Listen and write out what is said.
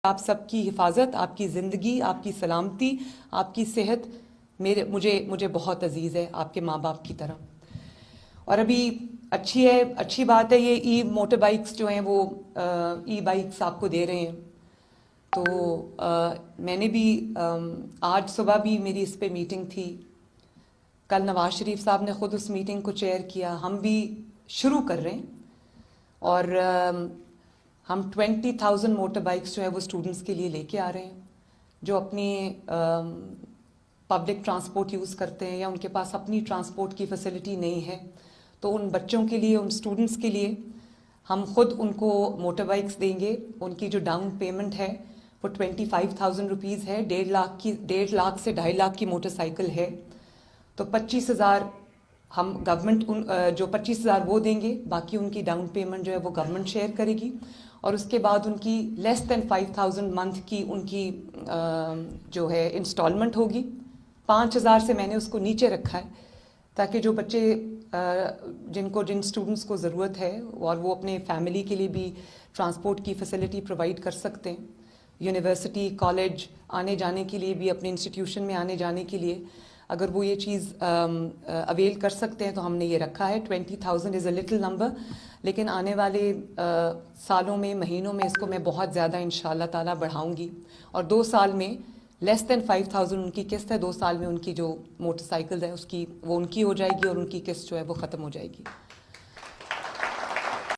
آپ سب کی حفاظت، آپ کی زندگی، آپ کی سلامتی، آپ کی صحت مجھے بہت عزیز ہے، آپ کے ماں باپ کی طرح۔ اور ابھی اچھی بات ہے، یہ ای موٹر بائکس جو ہیں وہ ای بائکس آپ کو دے رہے ہیں۔ تو میں نے بھی آج صبح بھی میری اس پہ میٹنگ تھی، کل نواز شریف صاحب نے خود اس میٹنگ کو چیئر کیا، ہم بھی شروع کر رہے ہیں۔ اور ہم 20,000 موٹر بائکس جو ہے وہ اسٹوڈنٹس کے لیے لے کے آ رہے ہیں، جو اپنی پبلک ٹرانسپورٹ یوز کرتے ہیں یا ان کے پاس اپنی ٹرانسپورٹ کی فیسلٹی نہیں ہے، تو ان بچوں کے لیے، ان اسٹوڈنٹس کے لیے ہم خود ان کو موٹر بائکس دیں گے۔ ان کی جو ڈاؤن پیمنٹ ہے وہ 25,000 روپیز ہے، 1.5 لاکھ سے 2.5 لاکھ کی موٹر سائیکل ہے۔ تو 25,000 ہم گورنمنٹ جو 25,000 وہ دیں گے، باقی ان کی ڈاؤن پیمنٹ جو ہے وہ گورنمنٹ شیئر کرے گی، اور اس کے بعد ان کی لیس دین 5,000 منتھ کی ان کی جو ہے انسٹالمنٹ ہوگی۔ 5,000 سے میں نے اس کو نیچے رکھا ہے تاکہ جو بچے جن اسٹوڈنٹس کو ضرورت ہے اور وہ اپنے فیملی کے لیے بھی ٹرانسپورٹ کی فیسلٹی پرووائڈ کر سکتے ہیں، یونیورسٹی، کالج آنے جانے کے لیے بھی، اپنے انسٹیٹیوشن میں آنے جانے کے لیے اگر وہ یہ چیز اویل کر سکتے ہیں تو ہم نے یہ رکھا ہے۔ 20,000 از اے لٹل نمبر، لیکن آنے والے سالوں میں، مہینوں میں اس کو میں بہت زیادہ انشاءاللہ تعالیٰ بڑھاؤں گی، اور 2 سال میں لیس دین 5,000 ان کی قسط ہے، 2 سال میں ان کی جو موٹر سائیکل ہے وہ ان کی ہو جائے گی اور ان کی قسط جو ہے وہ ختم ہو جائے گی۔